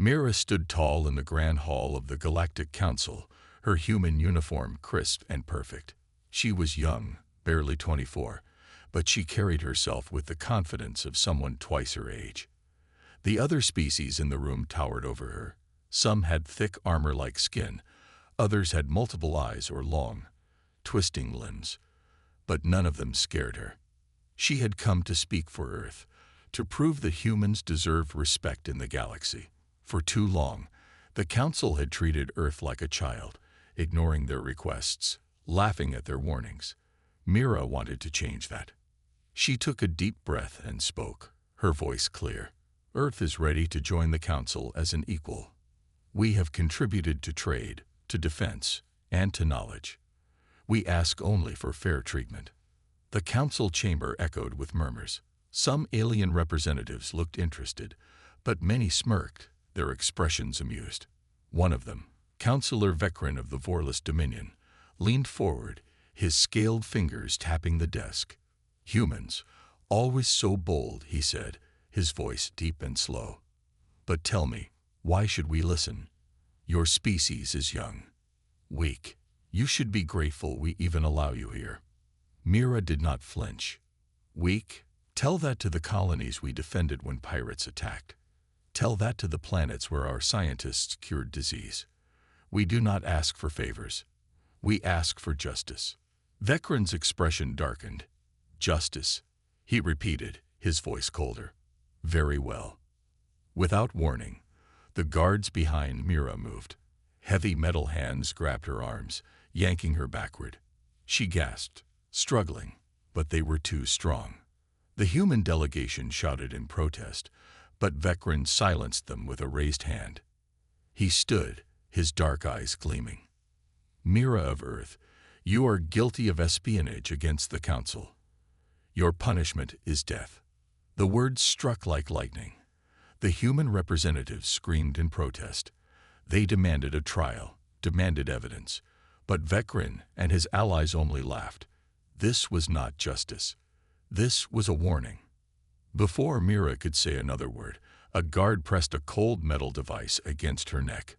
Mira stood tall in the grand hall of the Galactic Council, her human uniform crisp and perfect. She was young, barely 24, but she carried herself with the confidence of someone twice her age. The other species in the room towered over her. Some had thick armor-like skin, others had multiple eyes or long, twisting limbs, but none of them scared her. She had come to speak for Earth, to prove that humans deserve respect in the galaxy. For too long, the Council had treated Earth like a child, ignoring their requests, laughing at their warnings. Mira wanted to change that. She took a deep breath and spoke, her voice clear. Earth is ready to join the Council as an equal. We have contributed to trade, to defense, and to knowledge. We ask only for fair treatment. The Council chamber echoed with murmurs. Some alien representatives looked interested, but many smirked, their expressions amused. One of them, Councillor Vecrin of the Vorless Dominion, leaned forward, his scaled fingers tapping the desk. Humans, always so bold, he said, his voice deep and slow. But tell me, why should we listen? Your species is young, weak. You should be grateful we even allow you here. Mira did not flinch. Weak? Tell that to the colonies we defended when pirates attacked. Tell that to the planets where our scientists cured disease. We do not ask for favors. We ask for justice. Vecrin's expression darkened. Justice, he repeated, his voice colder. Very well. Without warning, the guards behind Mira moved. Heavy metal hands grabbed her arms, yanking her backward. She gasped, struggling, but they were too strong. The human delegation shouted in protest, but Vecrin silenced them with a raised hand. He stood, his dark eyes gleaming. Mira of Earth, you are guilty of espionage against the Council. Your punishment is death. The words struck like lightning. The human representatives screamed in protest. They demanded a trial, demanded evidence, but Vecrin and his allies only laughed. This was not justice. This was a warning. Before Mira could say another word, a guard pressed a cold metal device against her neck.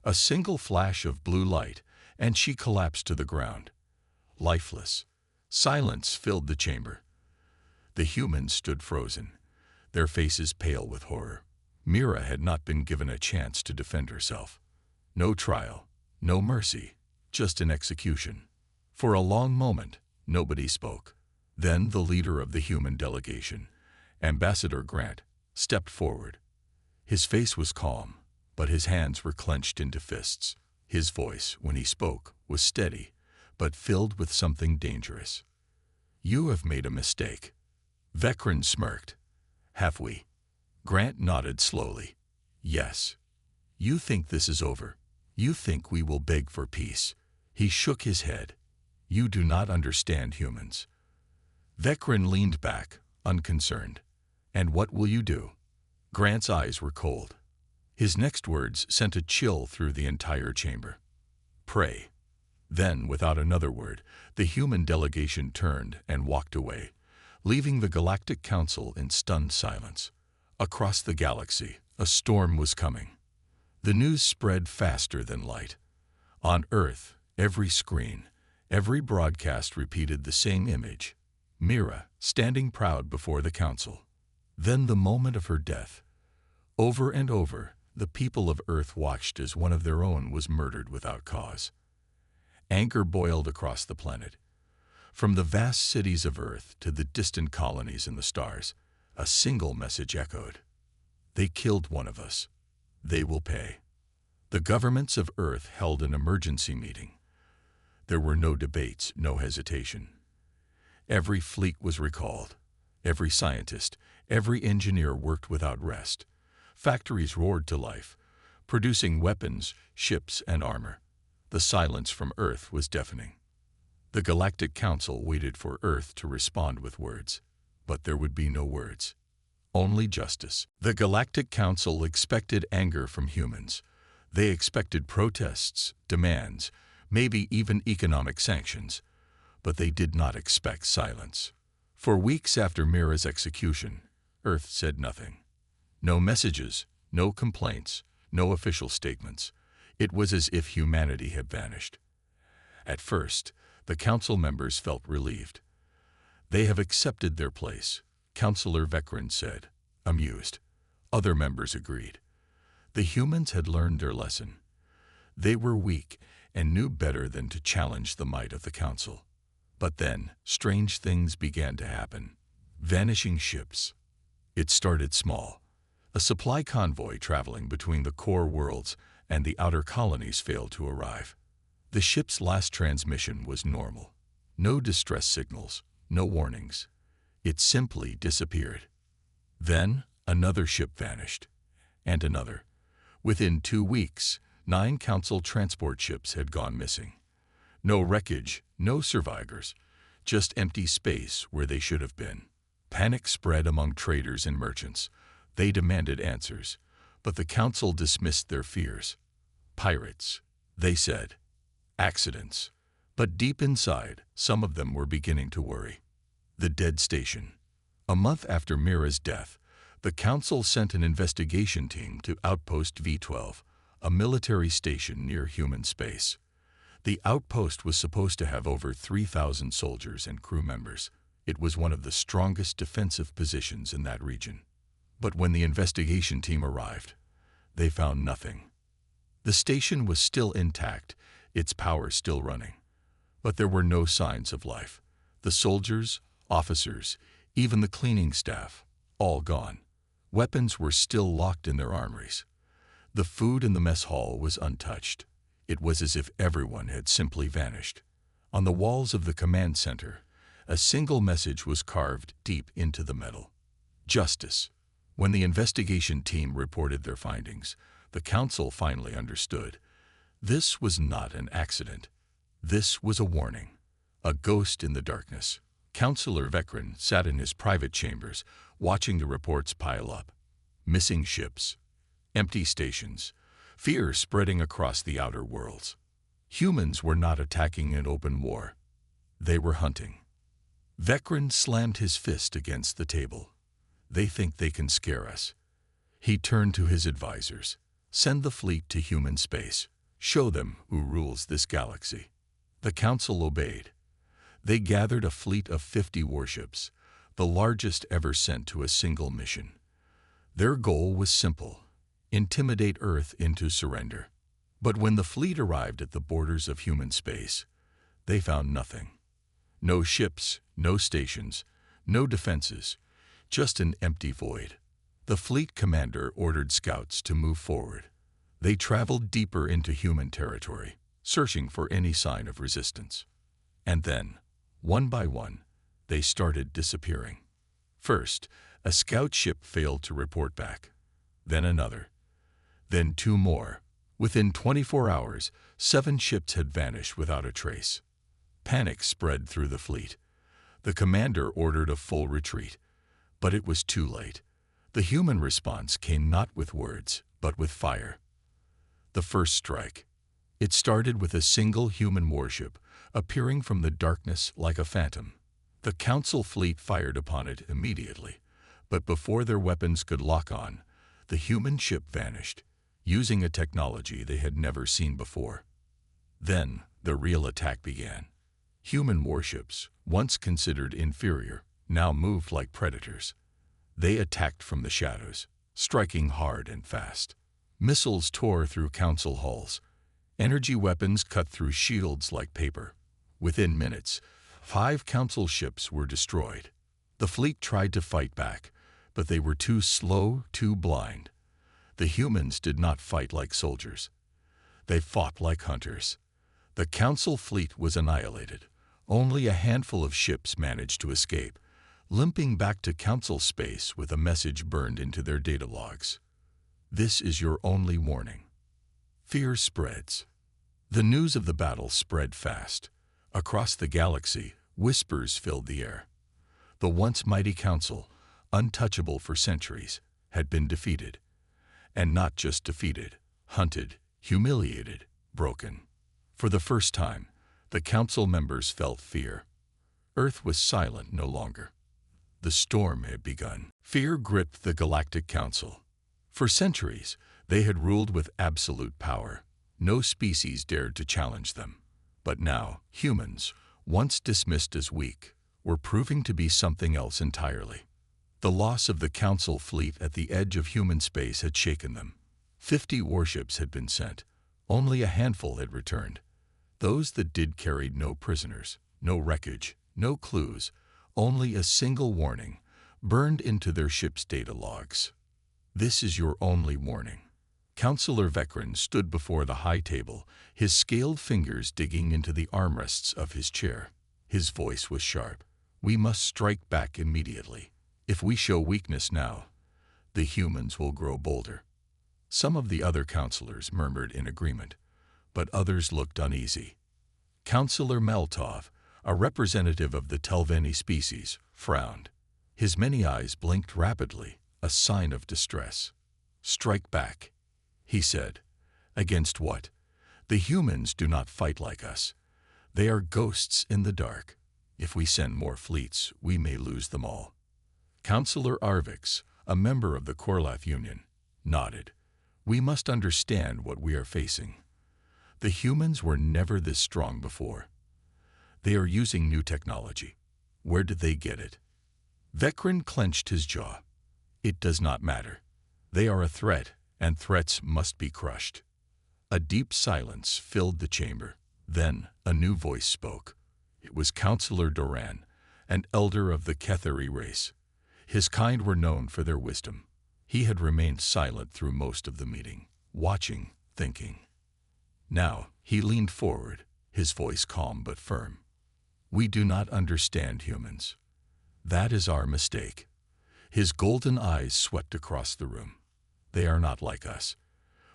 A single flash of blue light, and she collapsed to the ground. Lifeless. Silence filled the chamber. The humans stood frozen, their faces pale with horror. Mira had not been given a chance to defend herself. No trial, no mercy, just an execution. For a long moment, nobody spoke. Then the leader of the human delegation, Ambassador Grant, stepped forward. His face was calm, but his hands were clenched into fists. His voice, when he spoke, was steady, but filled with something dangerous. You have made a mistake. Vecrin smirked. Have we? Grant nodded slowly. Yes. You think this is over. You think we will beg for peace. He shook his head. You do not understand humans. Vecrin leaned back, unconcerned. And what will you do? Grant's eyes were cold. His next words sent a chill through the entire chamber. Pray. Then, without another word, the human delegation turned and walked away, leaving the Galactic Council in stunned silence. Across the galaxy, a storm was coming. The news spread faster than light. On Earth, every screen, every broadcast repeated the same image. Mira, standing proud before the Council. Then the moment of her death. Over and over, the people of Earth watched as one of their own was murdered without cause. Anger boiled across the planet. From the vast cities of Earth to the distant colonies in the stars, a single message echoed. They killed one of us. They will pay. The governments of Earth held an emergency meeting. There were no debates, no hesitation. Every fleet was recalled. Every scientist, every engineer worked without rest. Factories roared to life, producing weapons, ships, and armor. The silence from Earth was deafening. The Galactic Council waited for Earth to respond with words. But there would be no words. Only justice. The Galactic Council expected anger from humans. They expected protests, demands, maybe even economic sanctions. But they did not expect silence. For weeks after Mira's execution, Earth said nothing. No messages, no complaints, no official statements. It was as if humanity had vanished. At first, the council members felt relieved. They have accepted their place, Councillor Vekrin said, amused. Other members agreed. The humans had learned their lesson. They were weak and knew better than to challenge the might of the council. But then, strange things began to happen. Vanishing ships. It started small. A supply convoy traveling between the core worlds and the outer colonies failed to arrive. The ship's last transmission was normal. No distress signals, no warnings. It simply disappeared. Then, another ship vanished. And another. Within 2 weeks, 9 council transport ships had gone missing. No wreckage, no survivors, just empty space where they should have been. Panic spread among traders and merchants. They demanded answers, but the council dismissed their fears. Pirates, they said. Accidents. But deep inside, some of them were beginning to worry. The dead station. A month after Mira's death, the council sent an investigation team to Outpost V-12, a military station near human space. The outpost was supposed to have over 3,000 soldiers and crew members. It was one of the strongest defensive positions in that region. But when the investigation team arrived, they found nothing. The station was still intact, its power still running. But there were no signs of life. The soldiers, officers, even the cleaning staff, all gone. Weapons were still locked in their armories. The food in the mess hall was untouched. It was as if everyone had simply vanished. On the walls of the command center, a single message was carved deep into the metal. Justice. When the investigation team reported their findings, the council finally understood. This was not an accident. This was a warning. A ghost in the darkness. Councillor Vekrin sat in his private chambers, watching the reports pile up. Missing ships. Empty stations. Fear spreading across the outer worlds. Humans were not attacking in open war. They were hunting. Vekrin slammed his fist against the table. They think they can scare us. He turned to his advisors. Send the fleet to human space. Show them who rules this galaxy. The council obeyed. They gathered a fleet of 50 warships, the largest ever sent to a single mission. Their goal was simple: intimidate Earth into surrender. But when the fleet arrived at the borders of human space, they found nothing. No ships, no stations, no defenses, just an empty void. The fleet commander ordered scouts to move forward. They traveled deeper into human territory, searching for any sign of resistance. And then, one by one, they started disappearing. First, a scout ship failed to report back. Then another. Then 2 more. Within 24 hours, 7 ships had vanished without a trace. Panic spread through the fleet. The commander ordered a full retreat. But it was too late. The human response came not with words, but with fire. The first strike. It started with a single human warship, appearing from the darkness like a phantom. The council fleet fired upon it immediately. But before their weapons could lock on, the human ship vanished, using a technology they had never seen before. Then, the real attack began. Human warships, once considered inferior, now moved like predators. They attacked from the shadows, striking hard and fast. Missiles tore through council halls. Energy weapons cut through shields like paper. Within minutes, 5 council ships were destroyed. The fleet tried to fight back, but they were too slow, too blind. The humans did not fight like soldiers. They fought like hunters. The council fleet was annihilated. Only a handful of ships managed to escape, limping back to council space with a message burned into their data logs. This is your only warning. Fear spreads. The news of the battle spread fast. Across the galaxy, whispers filled the air. The once mighty council, untouchable for centuries, had been defeated. And not just defeated, hunted, humiliated, broken. For the first time, the council members felt fear. Earth was silent no longer. The storm had begun. Fear gripped the Galactic Council. For centuries, They had ruled with absolute power. No species dared to challenge them. But now, humans, once dismissed as weak, were proving to be something else entirely. The loss of the Council fleet at the edge of human space had shaken them. 50 warships had been sent. Only a handful had returned. Those that did carried no prisoners, no wreckage, no clues, only a single warning, burned into their ship's data logs. This is your only warning. Counselor Vecren stood before the high table, his scaled fingers digging into the armrests of his chair. His voice was sharp. We must strike back immediately. If we show weakness now, the humans will grow bolder. Some of the other counselors murmured in agreement, but others looked uneasy. Counselor Meltov, a representative of the Telveni species, frowned. His many eyes blinked rapidly, a sign of distress. Strike back, he said. Against what? The humans do not fight like us. They are ghosts in the dark. If we send more fleets, we may lose them all. Counselor Arvix, a member of the Korlath Union, nodded. We must understand what we are facing. The humans were never this strong before. They are using new technology. Where did they get it? Vecren clenched his jaw. It does not matter. They are a threat, and threats must be crushed. A deep silence filled the chamber. Then a new voice spoke. It was Counselor Doran, an elder of the Ketheri race. His kind were known for their wisdom. He had remained silent through most of the meeting, watching, thinking. Now he leaned forward, his voice calm but firm. We do not understand humans. That is our mistake. His golden eyes swept across the room. They are not like us.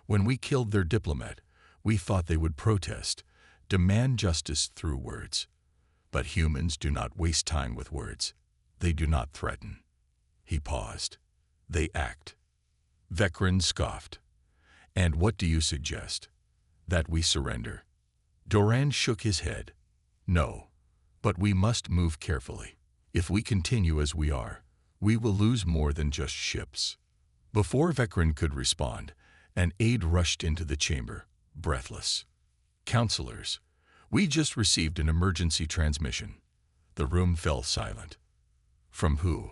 When we killed their diplomat, we thought they would protest, demand justice through words. But humans do not waste time with words. They do not threaten. He paused. They act. Vecren scoffed. And what do you suggest? That we surrender? Doran shook his head. No, but we must move carefully. If we continue as we are, we will lose more than just ships. Before Vecren could respond, an aide rushed into the chamber, breathless. Counselors, we just received an emergency transmission. The room fell silent. From who?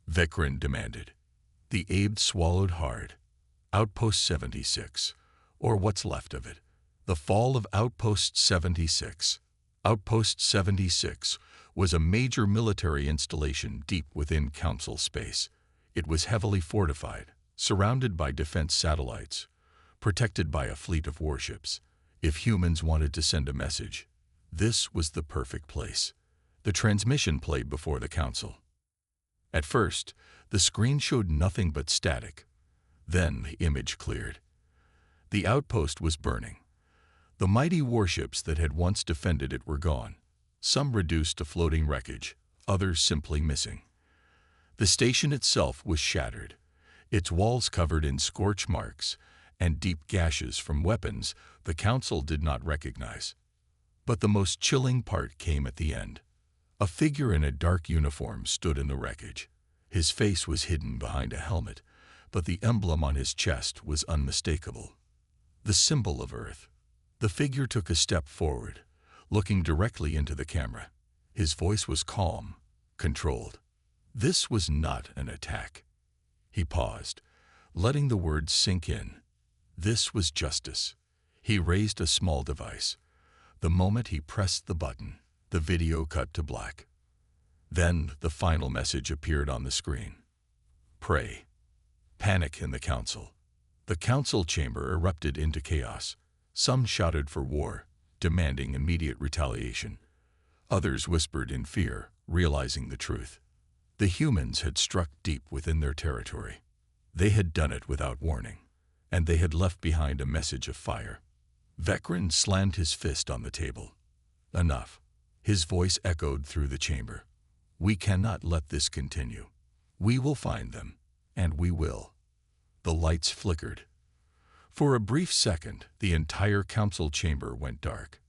Vecren demanded. The aide swallowed hard. Outpost 76, or what's left of it. The fall of Outpost 76. Outpost 76 was a major military installation deep within Council space. It was heavily fortified, surrounded by defense satellites, protected by a fleet of warships. If humans wanted to send a message, this was the perfect place. The transmission played before the Council. At first, the screen showed nothing but static. Then the image cleared. The outpost was burning. The mighty warships that had once defended it were gone, some reduced to floating wreckage, others simply missing. The station itself was shattered, its walls covered in scorch marks and deep gashes from weapons the Council did not recognize. But the most chilling part came at the end. A figure in a dark uniform stood in the wreckage. His face was hidden behind a helmet, but the emblem on his chest was unmistakable. The symbol of Earth. The figure took a step forward, looking directly into the camera. His voice was calm, controlled. This was not an attack. He paused, letting the words sink in. This was justice. He raised a small device. The moment he pressed the button, the video cut to black. Then the final message appeared on the screen. Pray. Panic in the Council. The Council chamber erupted into chaos. Some shouted for war, demanding immediate retaliation. Others whispered in fear, realizing the truth. The humans had struck deep within their territory. They had done it without warning, and they had left behind a message of fire. Vecren slammed his fist on the table. Enough. His voice echoed through the chamber. We cannot let this continue. We will find them, and we will. The lights flickered. For a brief second, the entire Council chamber went dark.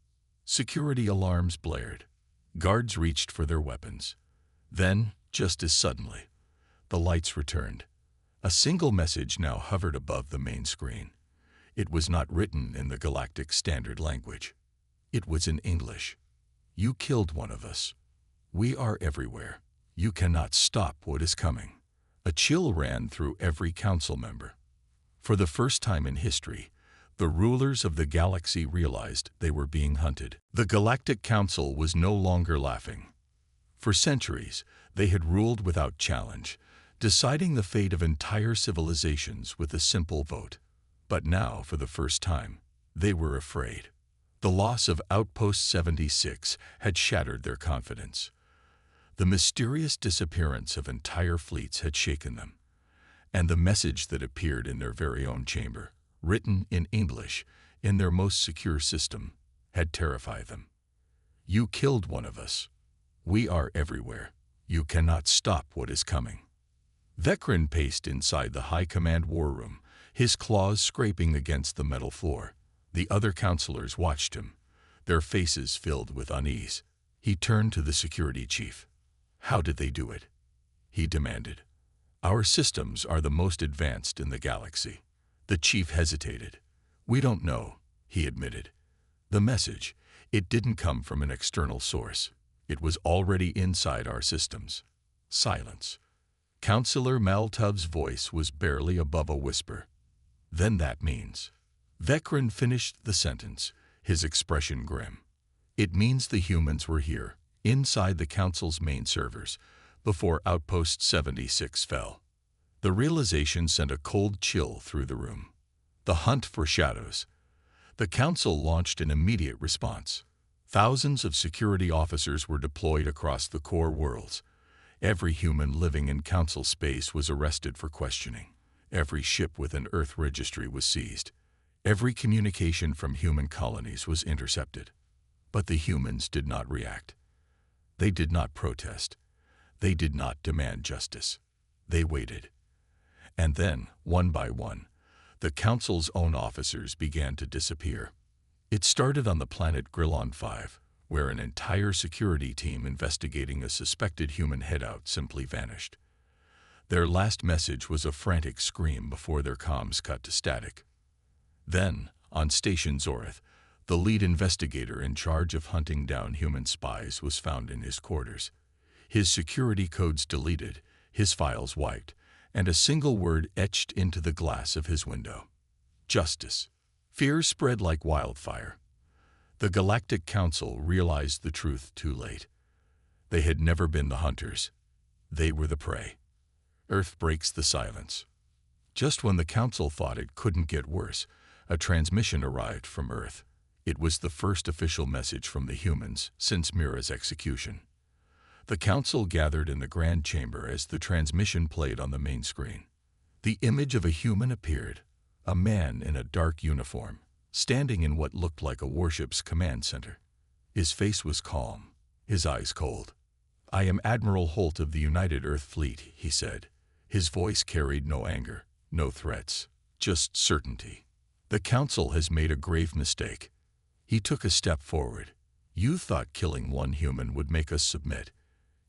Security alarms blared. Guards reached for their weapons. Then, just as suddenly, the lights returned. A single message now hovered above the main screen. It was not written in the Galactic Standard Language. It was in English. You killed one of us. We are everywhere. You cannot stop what is coming. A chill ran through every council member. For the first time in history, the rulers of the galaxy realized they were being hunted. The Galactic Council was no longer laughing. For centuries, they had ruled without challenge, deciding the fate of entire civilizations with a simple vote. But now, for the first time, they were afraid. The loss of Outpost 76 had shattered their confidence. The mysterious disappearance of entire fleets had shaken them, and the message that appeared in their very own chamber, written in English in their most secure system, had terrified them. You killed one of us. We are everywhere. You cannot stop what is coming. Vecren paced inside the High Command war room, his claws scraping against the metal floor. The other counselors watched him, their faces filled with unease. He turned to the security chief. How did they do it? He demanded. Our systems are the most advanced in the galaxy. The chief hesitated. We don't know, he admitted. The message, it didn't come from an external source. It was already inside our systems. Silence. Counselor Maltuv's voice was barely above a whisper. Then that means. Vecren finished the sentence, his expression grim. It means the humans were here, inside the Council's main servers, before Outpost 76 fell. The realization sent a cold chill through the room. The hunt for shadows. The Council launched an immediate response. Thousands of security officers were deployed across the core worlds. Every human living in Council space was arrested for questioning. Every ship with an Earth registry was seized. Every communication from human colonies was intercepted. But the humans did not react. They did not protest. They did not demand justice. They waited. And then, one by one, the Council's own officers began to disappear. It started on the planet Grillon 5, where an entire security team investigating a suspected human hideout simply vanished. Their last message was a frantic scream before their comms cut to static. Then, on Station Zorith, the lead investigator in charge of hunting down human spies was found in his quarters. His security codes deleted, his files wiped, and a single word etched into the glass of his window. Justice. Fear spread like wildfire. The Galactic Council realized the truth too late. They had never been the hunters. They were the prey. Earth breaks the silence. Just when the Council thought it couldn't get worse, a transmission arrived from Earth. It was the first official message from the humans since Mira's execution. The Council gathered in the Grand Chamber as the transmission played on the main screen. The image of a human appeared, a man in a dark uniform, standing in what looked like a warship's command center. His face was calm, his eyes cold. "I am Admiral Holt of the United Earth Fleet," he said. His voice carried no anger, no threats, just certainty. "The Council has made a grave mistake." He took a step forward. "You thought killing one human would make us submit.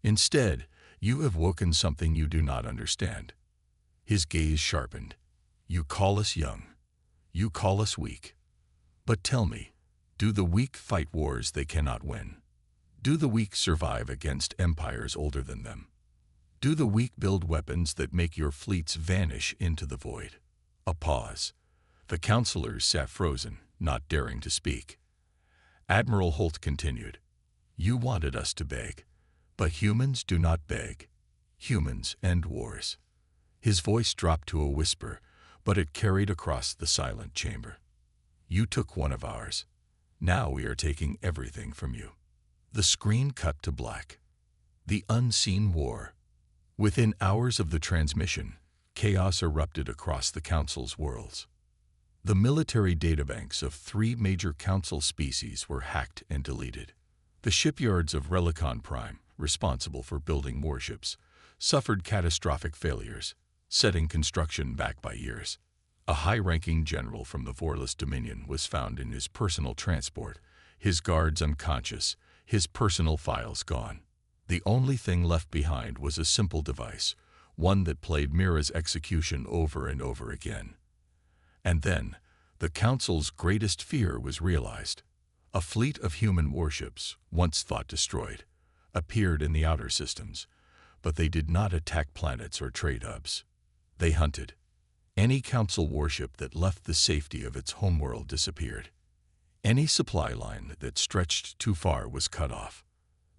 Instead, you have woken something you do not understand." His gaze sharpened. "You call us young. You call us weak. But tell me, do the weak fight wars they cannot win? Do the weak survive against empires older than them? Do the weak build weapons that make your fleets vanish into the void?" A pause. The counselors sat frozen, not daring to speak. Admiral Holt continued, "You wanted us to beg. But humans do not beg. Humans end wars." His voice dropped to a whisper, but it carried across the silent chamber. "You took one of ours. Now we are taking everything from you." The screen cut to black. The unseen war. Within hours of the transmission, chaos erupted across the Council's worlds. The military databanks of 3 major Council species were hacked and deleted. The shipyards of Relicon Prime, responsible for building warships, suffered catastrophic failures, setting construction back by years. A high-ranking general from the Vorless Dominion was found in his personal transport, his guards unconscious, his personal files gone. The only thing left behind was a simple device, one that played Mira's execution over and over again. And then, the Council's greatest fear was realized. A fleet of human warships, once thought destroyed, appeared in the outer systems, but they did not attack planets or trade hubs. They hunted. Any Council warship that left the safety of its homeworld disappeared. Any supply line that stretched too far was cut off.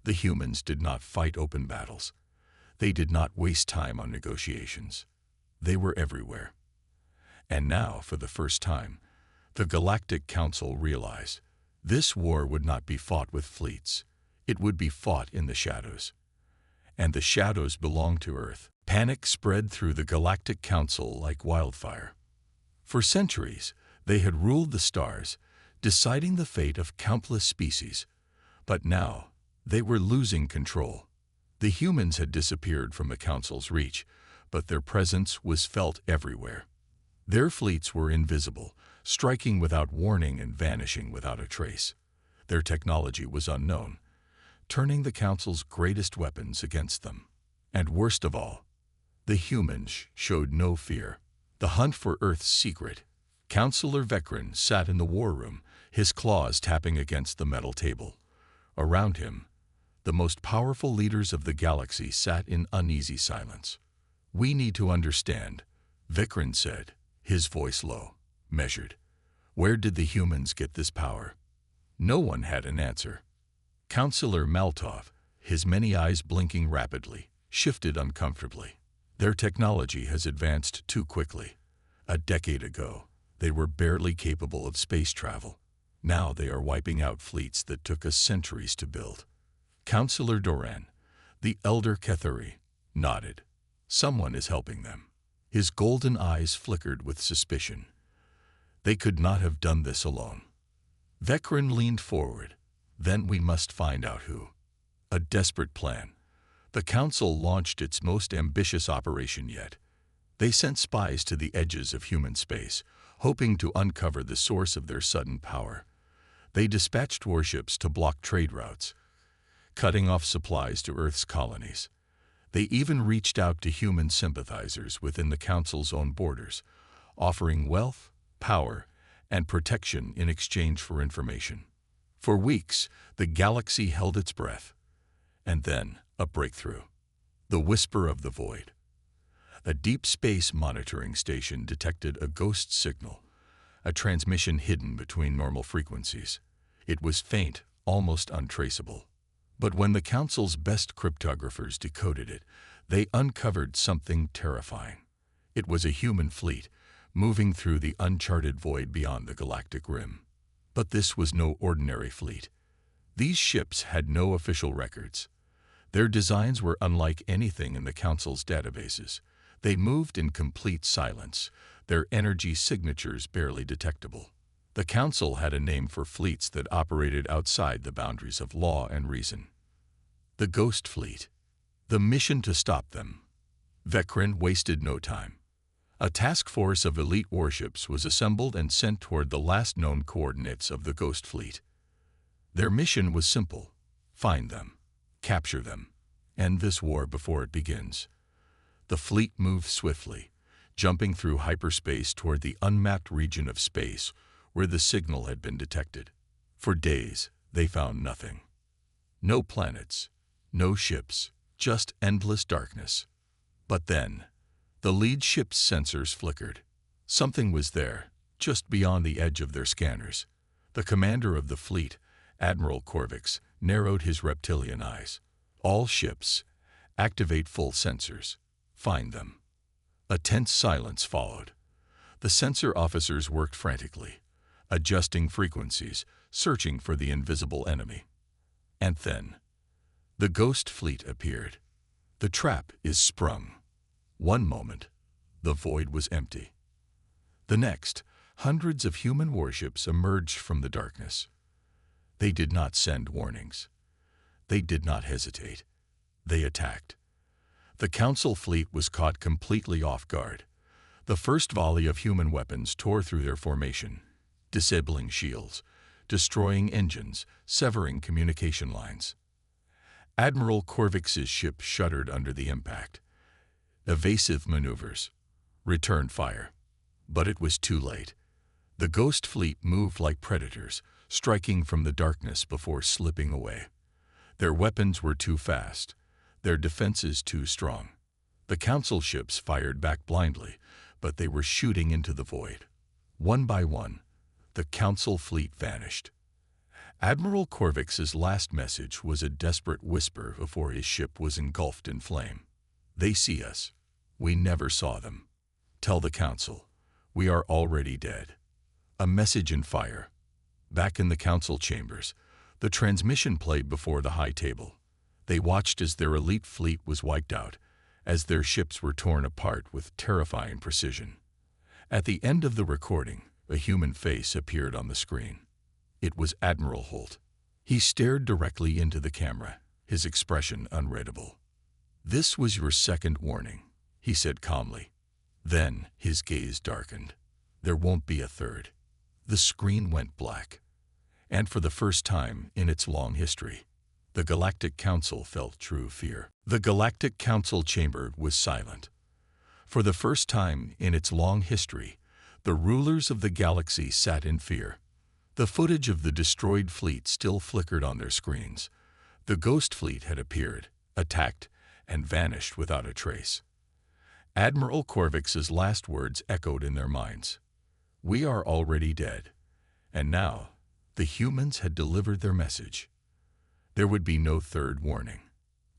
The humans did not fight open battles. They did not waste time on negotiations. They were everywhere. And now, for the first time, the Galactic Council realized this war would not be fought with fleets. It would be fought in the shadows. And the shadows belonged to Earth. Panic spread through the Galactic Council like wildfire. For centuries, they had ruled the stars, deciding the fate of countless species. But now, they were losing control. The humans had disappeared from the Council's reach, but their presence was felt everywhere. Their fleets were invisible, striking without warning and vanishing without a trace. Their technology was unknown, turning the Council's greatest weapons against them. And worst of all, the humans showed no fear. The hunt for Earth's secret. Counselor Vecren sat in the war room, his claws tapping against the metal table. Around him, the most powerful leaders of the galaxy sat in uneasy silence. "We need to understand," Vecren said, his voice low, measured. "Where did the humans get this power?" No one had an answer. Counselor Maltov, his many eyes blinking rapidly, shifted uncomfortably. "Their technology has advanced too quickly. A decade ago, they were barely capable of space travel. Now they are wiping out fleets that took us centuries to build." Counselor Doran, the elder Kethuri, nodded. "Someone is helping them." His golden eyes flickered with suspicion. "They could not have done this alone." Vecren leaned forward. "Then we must find out who." A desperate plan. The Council launched its most ambitious operation yet. They sent spies to the edges of human space, hoping to uncover the source of their sudden power. They dispatched warships to block trade routes, cutting off supplies to Earth's colonies. They even reached out to human sympathizers within the Council's own borders, offering wealth, power, and protection in exchange for information. For weeks, the galaxy held its breath. And then, a breakthrough. The whisper of the void. A deep space monitoring station detected a ghost signal, a transmission hidden between normal frequencies. It was faint, almost untraceable. But when the Council's best cryptographers decoded it, they uncovered something terrifying. It was a human fleet, moving through the uncharted void beyond the galactic rim. But this was no ordinary fleet. These ships had no official records. Their designs were unlike anything in the Council's databases. They moved in complete silence, their energy signatures barely detectable. The Council had a name for fleets that operated outside the boundaries of law and reason. The Ghost Fleet. The mission to stop them. Vecren wasted no time. A task force of elite warships was assembled and sent toward the last known coordinates of the Ghost Fleet. Their mission was simple: find them, capture them, end this war before it begins. The fleet moved swiftly, jumping through hyperspace toward the unmapped region of space where the signal had been detected. For days, they found nothing. No planets, no ships, just endless darkness. But then, the lead ship's sensors flickered. Something was there, just beyond the edge of their scanners. The commander of the fleet, Admiral Korvix, narrowed his reptilian eyes. "All ships, activate full sensors. Find them." A tense silence followed. The sensor officers worked frantically, adjusting frequencies, searching for the invisible enemy. And then, the Ghost Fleet appeared. The trap is sprung. One moment, the void was empty. The next, hundreds of human warships emerged from the darkness. They did not send warnings. They did not hesitate. They attacked. The Council fleet was caught completely off guard. The first volley of human weapons tore through their formation, disabling shields, destroying engines, severing communication lines. Admiral Korvix's ship shuddered under the impact. Evasive maneuvers. Return fire. But it was too late. The Ghost Fleet moved like predators, striking from the darkness before slipping away. Their weapons were too fast, their defenses too strong. The Council ships fired back blindly, but they were shooting into the void. One by one, the Council fleet vanished. Admiral Corvix's last message was a desperate whisper before his ship was engulfed in flame. They see us. We never saw them. Tell the Council, we are already dead. A message in fire. Back in the Council chambers, the transmission played before the high table. They watched as their elite fleet was wiped out, as their ships were torn apart with terrifying precision. At the end of the recording, a human face appeared on the screen. It was Admiral Holt. He stared directly into the camera, his expression unreadable. "This was your second warning," he said calmly. Then his gaze darkened. "There won't be a third." The screen went black. And for the first time in its long history, the Galactic Council felt true fear. The Galactic Council chamber was silent. For the first time in its long history, the rulers of the galaxy sat in fear. The footage of the destroyed fleet still flickered on their screens. The Ghost Fleet had appeared, attacked, and vanished without a trace. Admiral Corvix's last words echoed in their minds. "We are already dead." And now, the humans had delivered their message. There would be no third warning.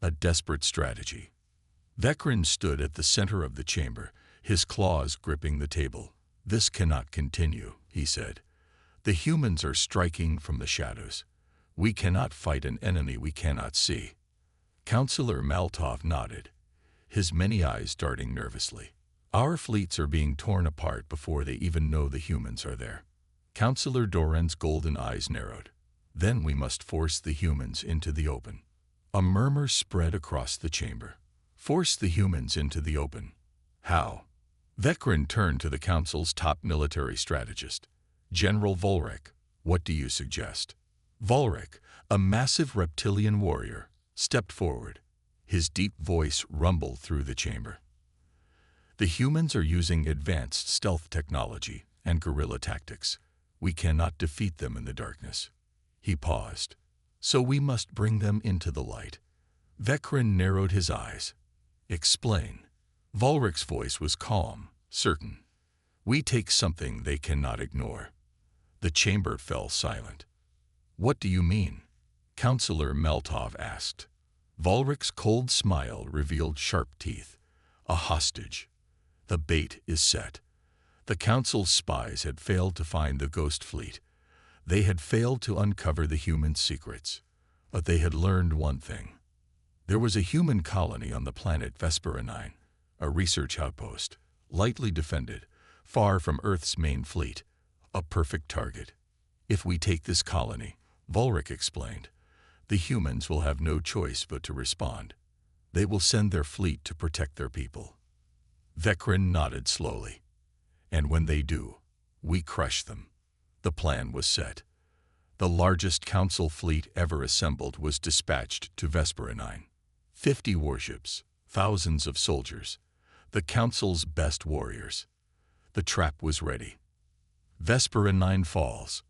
A desperate strategy. Vecren stood at the center of the chamber, his claws gripping the table. "This cannot continue," he said. "The humans are striking from the shadows. We cannot fight an enemy we cannot see." Councillor Maltov nodded, his many eyes darting nervously. "Our fleets are being torn apart before they even know the humans are there." Councillor Doran's golden eyes narrowed. "Then we must force the humans into the open." A murmur spread across the chamber. "Force the humans into the open? How?" Vecren turned to the Council's top military strategist. "General Volrek, what do you suggest?" Volrek, a massive reptilian warrior, stepped forward. His deep voice rumbled through the chamber. "The humans are using advanced stealth technology and guerrilla tactics. We cannot defeat them in the darkness." He paused. "So we must bring them into the light." Vecren narrowed his eyes. "Explain." Volrek's voice was calm, certain. "We take something they cannot ignore." The chamber fell silent. "What do you mean?" Councillor Meltov asked. Volrek's cold smile revealed sharp teeth. "A hostage. The bait is set." The Council's spies had failed to find the Ghost Fleet. They had failed to uncover the human secrets. But they had learned one thing. There was a human colony on the planet Vespera 9, a research outpost, lightly defended, far from Earth's main fleet, a perfect target. "If we take this colony," Volrek explained, "the humans will have no choice but to respond. They will send their fleet to protect their people." Vecren nodded slowly. "And when they do, we crush them." The plan was set. The largest Council fleet ever assembled was dispatched to Vespera 9. 50 warships, thousands of soldiers, the Council's best warriors. The trap was ready. Vespera 9 falls.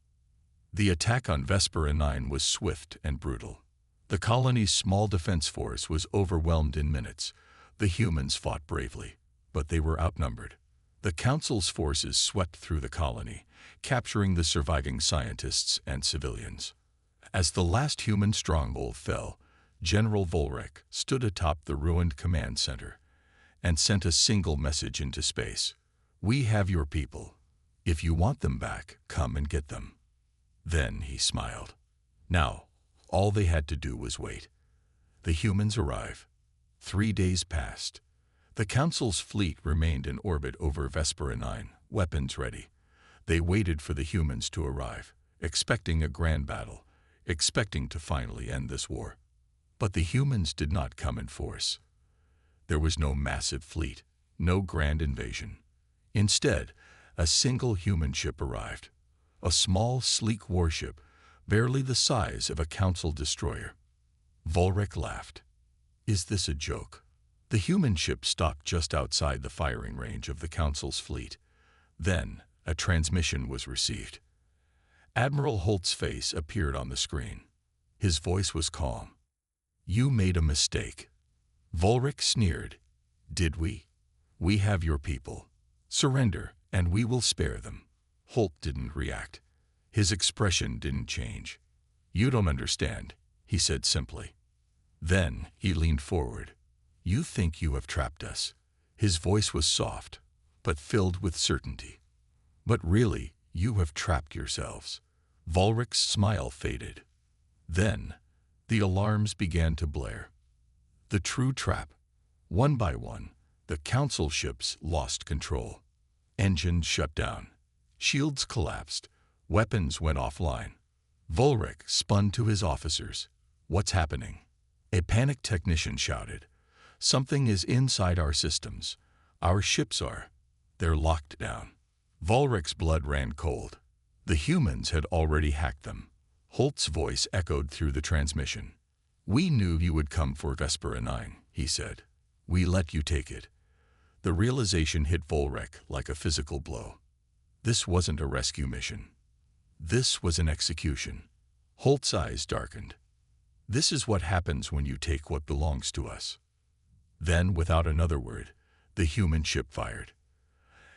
The attack on Vespera 9 was swift and brutal. The colony's small defense force was overwhelmed in minutes. The humans fought bravely, but they were outnumbered. The Council's forces swept through the colony, capturing the surviving scientists and civilians. As the last human stronghold fell, General Volrek stood atop the ruined command center and sent a single message into space. "We have your people. If you want them back, come and get them." Then he smiled. Now, all they had to do was wait. The humans arrive. 3 days passed. The Council's fleet remained in orbit over Vespera 9, weapons ready. They waited for the humans to arrive, expecting a grand battle, expecting to finally end this war. But the humans did not come in force. There was no massive fleet, no grand invasion. Instead, a single human ship arrived. A small, sleek warship, barely the size of a Council destroyer. Volrek laughed. "Is this a joke?" The human ship stopped just outside the firing range of the Council's fleet. Then, a transmission was received. Admiral Holt's face appeared on the screen. His voice was calm. "You made a mistake." Volric sneered. "Did we? We have your people. Surrender, and we will spare them." Holt didn't react. His expression didn't change. "You don't understand," he said simply. Then he leaned forward. "You think you have trapped us." His voice was soft, but filled with certainty. "But really, you have trapped yourselves." Volric's smile faded. Then, the alarms began to blare. The true trap. One by one, the Council ships lost control. Engines shut down. Shields collapsed. Weapons went offline. Volric spun to his officers. "What's happening?" A panicked technician shouted. "Something is inside our systems. Our ships are. They're locked down." Volric's blood ran cold. The humans had already hacked them. Holt's voice echoed through the transmission. "We knew you would come for Vespera 9, he said. "We let you take it." The realization hit Volric like a physical blow. This wasn't a rescue mission. This was an execution. Holt's eyes darkened. "This is what happens when you take what belongs to us." Then, without another word, the human ship fired.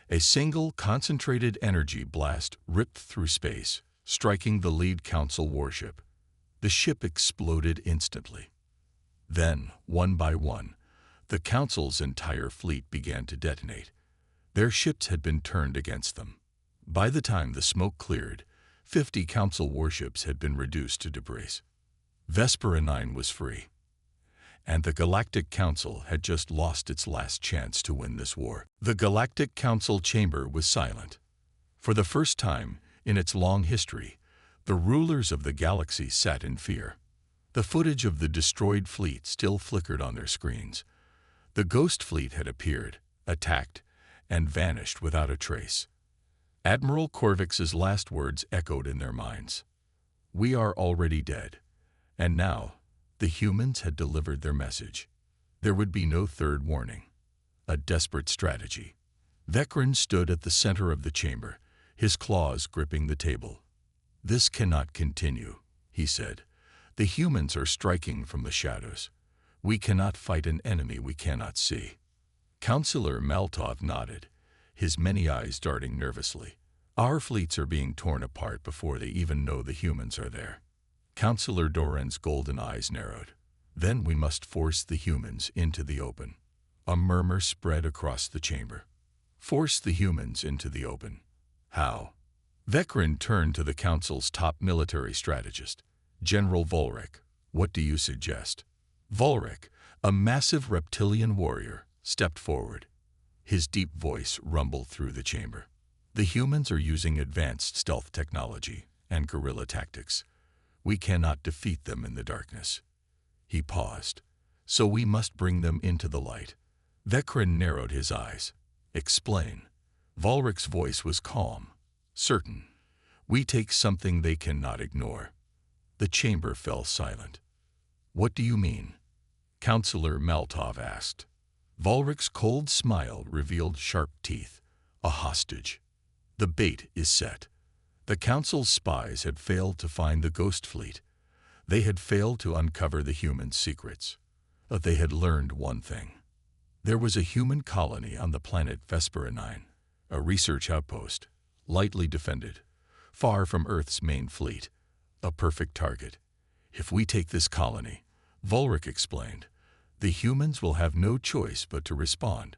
A single concentrated energy blast ripped through space, striking the lead Council warship. The ship exploded instantly. Then, one by one, the Council's entire fleet began to detonate. Their ships had been turned against them. By the time the smoke cleared, 50 Council warships had been reduced to debris. Vespera 9 was free. And the Galactic Council had just lost its last chance to win this war. The Galactic Council chamber was silent. For the first time in its long history, the rulers of the galaxy sat in fear. The footage of the destroyed fleet still flickered on their screens. The ghost fleet had appeared, attacked, and vanished without a trace. Admiral Korvix's last words echoed in their minds. "We are already dead." And now, the humans had delivered their message. There would be no third warning. A desperate strategy. Vecren stood at the center of the chamber, his claws gripping the table. "This cannot continue," he said. "The humans are striking from the shadows. We cannot fight an enemy we cannot see." Councillor Maltov nodded, his many eyes darting nervously. "Our fleets are being torn apart before they even know the humans are there." Councillor Doran's golden eyes narrowed. "Then we must force the humans into the open." A murmur spread across the chamber. "Force the humans into the open. How?" Vecren turned to the Council's top military strategist. "General Volric, what do you suggest?" Volric, a massive reptilian warrior, stepped forward. His deep voice rumbled through the chamber. "The humans are using advanced stealth technology and guerrilla tactics. We cannot defeat them in the darkness." He paused. "So we must bring them into the light." Vecren narrowed his eyes. "Explain." Volric's voice was calm, certain. "We take something they cannot ignore." The chamber fell silent. "What do you mean?" Councillor Maltov asked. Volric's cold smile revealed sharp teeth. "A hostage. The bait is set." The Council's spies had failed to find the Ghost Fleet. They had failed to uncover the humans' secrets. But they had learned one thing. There was a human colony on the planet Vespera 9, a research outpost, lightly defended, far from Earth's main fleet. A perfect target. "If we take this colony," Volric explained, "the humans will have no choice but to respond.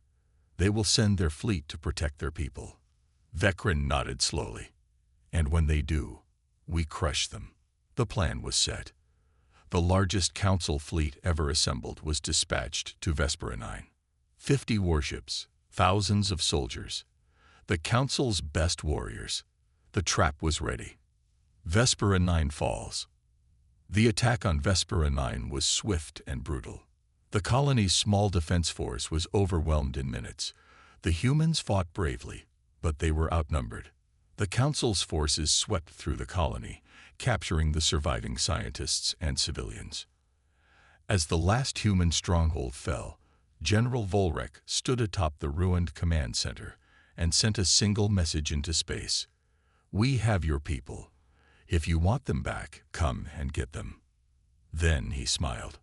They will send their fleet to protect their people." Vecren nodded slowly. "And when they do, we crush them." The plan was set. The largest Council fleet ever assembled was dispatched to Vespera 9. 50 warships, thousands of soldiers. The Council's best warriors. The trap was ready. Vespera 9 falls. The attack on Vespera 9 was swift and brutal. The colony's small defense force was overwhelmed in minutes. The humans fought bravely, but they were outnumbered. The Council's forces swept through the colony, capturing the surviving scientists and civilians. As the last human stronghold fell, General Volrek stood atop the ruined command center and sent a single message into space. "We have your people. If you want them back, come and get them." Then he smiled.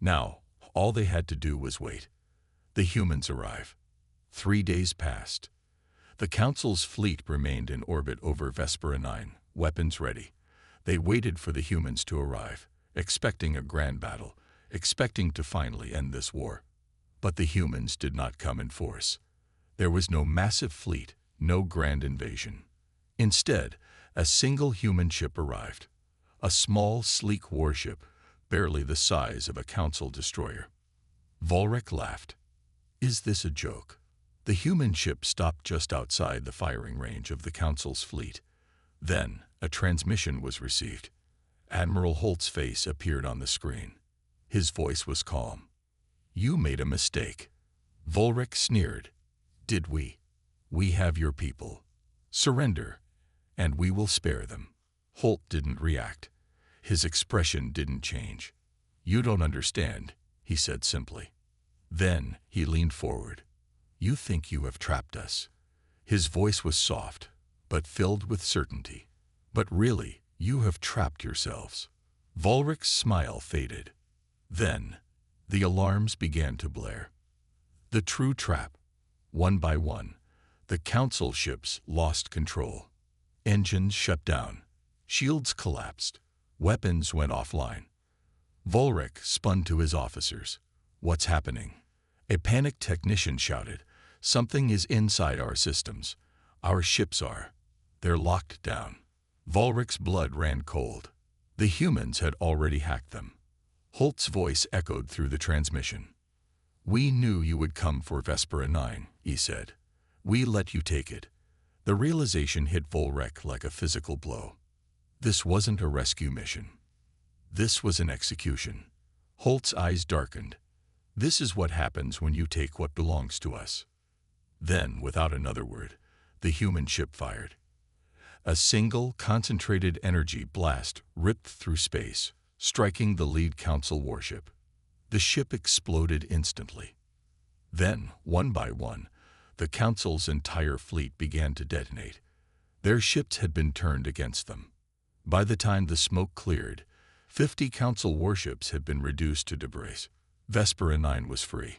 Now, all they had to do was wait. The humans arrive. 3 days passed. The Council's fleet remained in orbit over Vespera 9, weapons ready. They waited for the humans to arrive, expecting a grand battle, expecting to finally end this war. But the humans did not come in force. There was no massive fleet, no grand invasion. Instead, a single human ship arrived. A small, sleek warship, barely the size of a Council destroyer. Volrek laughed. "Is this a joke?" The human ship stopped just outside the firing range of the Council's fleet. Then, a transmission was received. Admiral Holt's face appeared on the screen. His voice was calm. "You made a mistake." Volrek sneered. "Did we? We have your people. Surrender, and we will spare them." Holt didn't react. His expression didn't change. "You don't understand," he said simply. Then he leaned forward. "You think you have trapped us." His voice was soft, but filled with certainty. "But really, you have trapped yourselves." Volrek's smile faded. Then, the alarms began to blare. The true trap. One by one, the Council ships lost control. Engines shut down. Shields collapsed. Weapons went offline. Volrek spun to his officers. "What's happening?" A panicked technician shouted, "Something is inside our systems. Our ships are. They're locked down." Volrek's blood ran cold. The humans had already hacked them. Holt's voice echoed through the transmission. "We knew you would come for Vespera 9, he said. "We let you take it." The realization hit Volrek like a physical blow. This wasn't a rescue mission. This was an execution. Holt's eyes darkened. "This is what happens when you take what belongs to us." Then, without another word, the human ship fired. A single, concentrated energy blast ripped through space, striking the lead Council warship. The ship exploded instantly. Then, one by one, the Council's entire fleet began to detonate. Their ships had been turned against them. By the time the smoke cleared, 50 Council warships had been reduced to debris. Vespera 9 was free.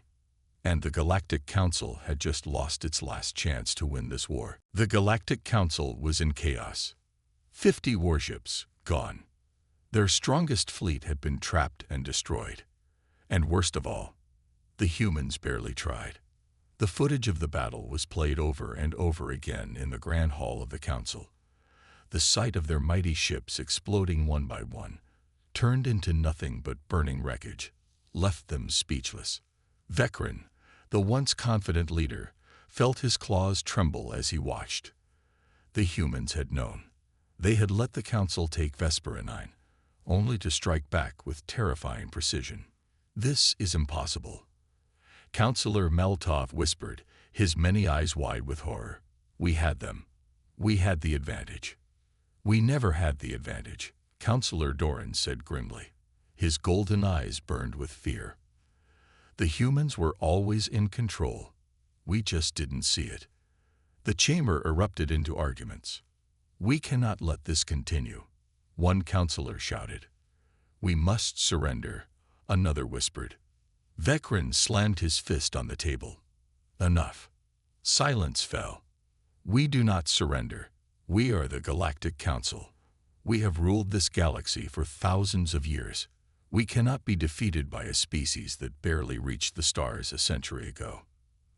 And the Galactic Council had just lost its last chance to win this war. The Galactic Council was in chaos. 50 warships, gone. Their strongest fleet had been trapped and destroyed. And worst of all, the humans barely tried. The footage of the battle was played over and over again in the Grand Hall of the Council. The sight of their mighty ships exploding one by one, turned into nothing but burning wreckage, left them speechless. Vecren, the once confident leader, felt his claws tremble as he watched. The humans had known. They had let the Council take Vespera 9, only to strike back with terrifying precision. "This is impossible." Councillor Meltov whispered, his many eyes wide with horror. "We had them. We had the advantage." "We never had the advantage," Councillor Doran said grimly. His golden eyes burned with fear. "The humans were always in control. We just didn't see it." The chamber erupted into arguments. "We cannot let this continue," one councillor shouted. "We must surrender," another whispered. Vecren slammed his fist on the table. "Enough." Silence fell. "We do not surrender. We are the Galactic Council. We have ruled this galaxy for thousands of years. We cannot be defeated by a species that barely reached the stars a century ago."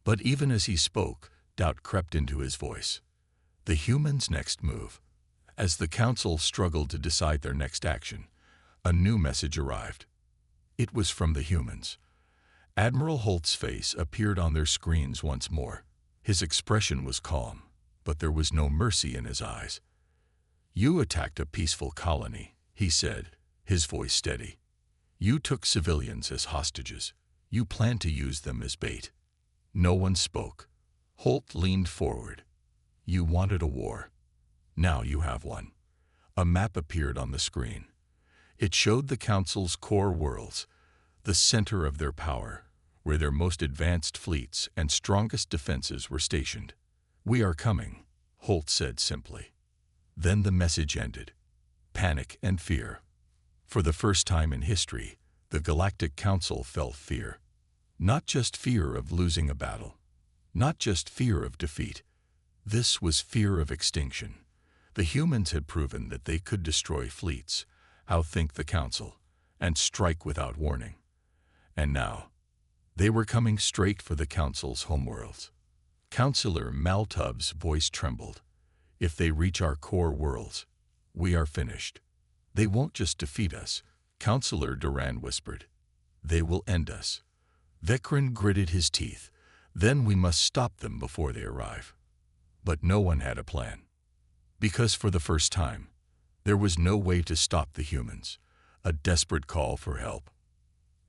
But even as he spoke, doubt crept into his voice. The humans' next move. As the Council struggled to decide their next action, a new message arrived. It was from the humans. Admiral Holt's face appeared on their screens once more. His expression was calm, but there was no mercy in his eyes. "You attacked a peaceful colony," he said, his voice steady. "You took civilians as hostages. You planned to use them as bait." No one spoke. Holt leaned forward. "You wanted a war. Now you have one." A map appeared on the screen. It showed the Council's core worlds, the center of their power, where their most advanced fleets and strongest defenses were stationed. "We are coming," Holt said simply. Then the message ended. Panic and fear. For the first time in history, the Galactic Council felt fear. Not just fear of losing a battle. Not just fear of defeat. This was fear of extinction. The humans had proven that they could destroy fleets, outthink the Council, and strike without warning. And now, they were coming straight for the Council's homeworlds. Councillor Maltub's voice trembled. "If they reach our core worlds, we are finished. They won't just defeat us," Councillor Duran whispered. "They will end us." Vecren gritted his teeth. "Then we must stop them before they arrive." But no one had a plan. Because for the first time, there was no way to stop the humans, a desperate call for help.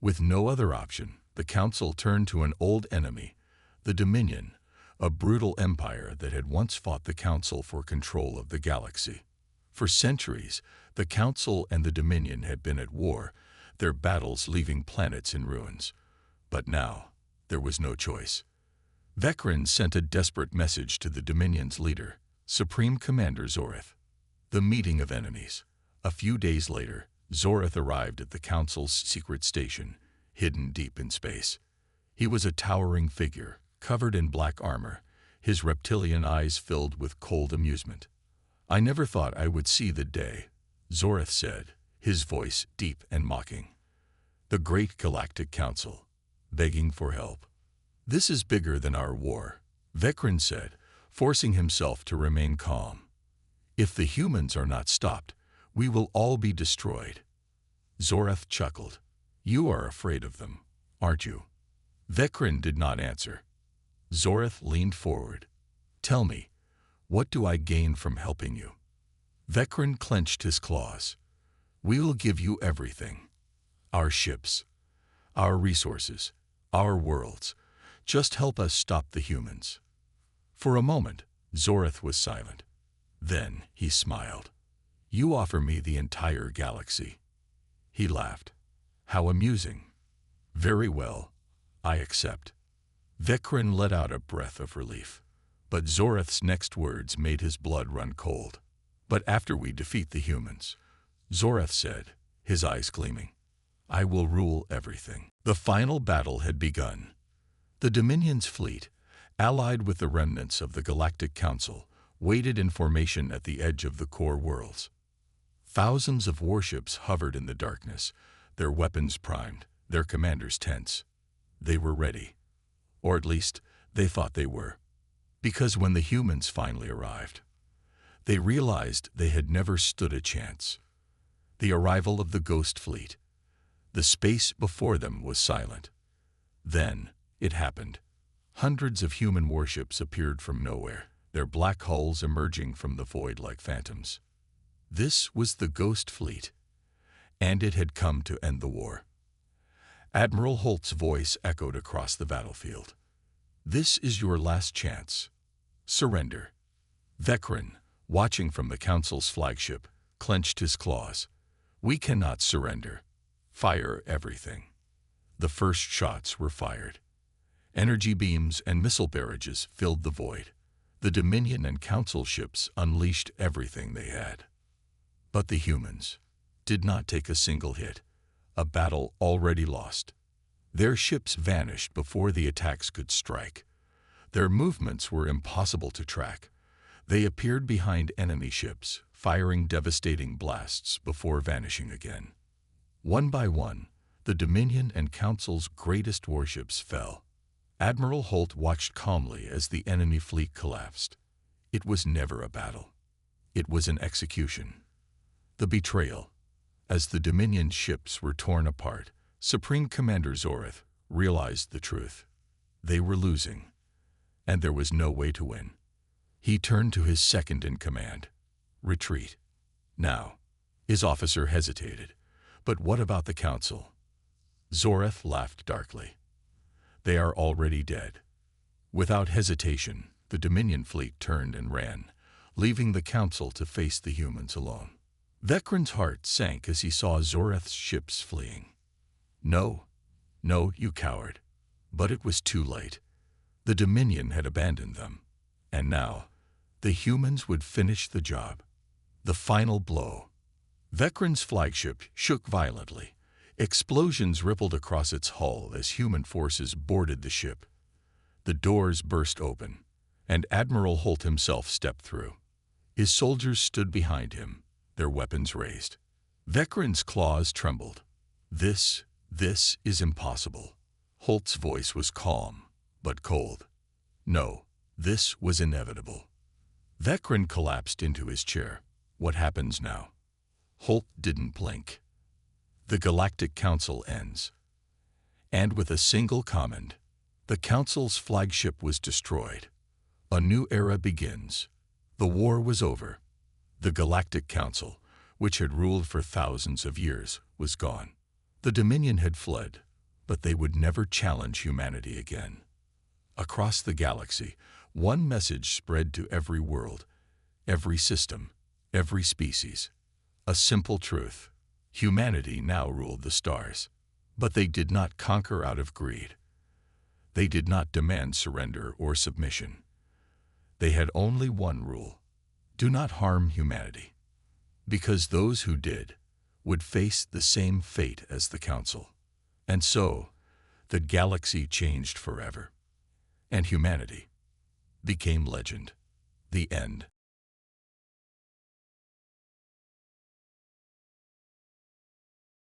With no other option, the Council turned to an old enemy, the Dominion, a brutal empire that had once fought the Council for control of the galaxy. For centuries, the Council and the Dominion had been at war, their battles leaving planets in ruins. But now, there was no choice. Vecren sent a desperate message to the Dominion's leader, Supreme Commander Zoreth. The meeting of enemies. A few days later, Zoreth arrived at the Council's secret station, hidden deep in space. He was a towering figure, covered in black armor, his reptilian eyes filled with cold amusement. "I never thought I would see the day," Zoreth said, his voice deep and mocking. "The great Galactic Council, begging for help. This is bigger than our war," Vecren said, forcing himself to remain calm. "If the humans are not stopped, we will all be destroyed." Zoreth chuckled. "You are afraid of them, aren't you?" Vecren did not answer. Zoreth leaned forward. "Tell me, what do I gain from helping you?" Vecren clenched his claws. "We will give you everything. Our ships, our resources, our worlds. Just help us stop the humans." For a moment, Zoreth was silent. Then he smiled. "You offer me the entire galaxy." He laughed. "How amusing. Very well, I accept." Vecren let out a breath of relief. But Zoreth's next words made his blood run cold. "But after we defeat the humans," Zoreth said, his eyes gleaming, "I will rule everything." The final battle had begun. The Dominion's fleet, allied with the remnants of the Galactic Council, waited in formation at the edge of the core worlds. Thousands of warships hovered in the darkness, their weapons primed, their commanders tense. They were ready. Or at least, they thought they were. Because when the humans finally arrived, they realized they had never stood a chance. The arrival of the Ghost Fleet. The space before them was silent. Then, it happened. Hundreds of human warships appeared from nowhere, their black hulls emerging from the void like phantoms. This was the Ghost Fleet, and it had come to end the war. Admiral Holt's voice echoed across the battlefield. "This is your last chance. Surrender." Vecren, watching from the Council's flagship, clenched his claws. "We cannot surrender. Fire everything." The first shots were fired. Energy beams and missile barrages filled the void. The Dominion and Council ships unleashed everything they had. But the humans did not take a single hit, a battle already lost. Their ships vanished before the attacks could strike. Their movements were impossible to track. They appeared behind enemy ships, firing devastating blasts before vanishing again. One by one, the Dominion and Council's greatest warships fell. Admiral Holt watched calmly as the enemy fleet collapsed. It was never a battle. It was an execution. The betrayal. As the Dominion ships were torn apart, Supreme Commander Zoreth realized the truth. They were losing, and there was no way to win. He turned to his second-in-command. "Retreat. Now." His officer hesitated. "But what about the Council?" Zoreth laughed darkly. "They are already dead." Without hesitation, the Dominion fleet turned and ran, leaving the Council to face the humans alone. Vecren's heart sank as he saw Zoreth's ships fleeing. No, you coward." But it was too late. The Dominion had abandoned them. And now, the humans would finish the job. The final blow. Vecron's flagship shook violently. Explosions rippled across its hull as human forces boarded the ship. The doors burst open, and Admiral Holt himself stepped through. His soldiers stood behind him, their weapons raised. Vecron's claws trembled. This is impossible. Holt's voice was calm, but cold. No, this was inevitable. Vecron collapsed into his chair. What happens now? Holt didn't blink. The Galactic Council ends. And with a single command, the Council's flagship was destroyed. A new era begins. The war was over. The Galactic Council, which had ruled for thousands of years, was gone. The Dominion had fled, but they would never challenge humanity again. Across the galaxy, one message spread to every world, every system, every species. A simple truth. Humanity now ruled the stars. But they did not conquer out of greed. They did not demand surrender or submission. They had only one rule: do not harm humanity. Because those who did would face the same fate as the Council. And so, the galaxy changed forever. And humanity became legend. The end.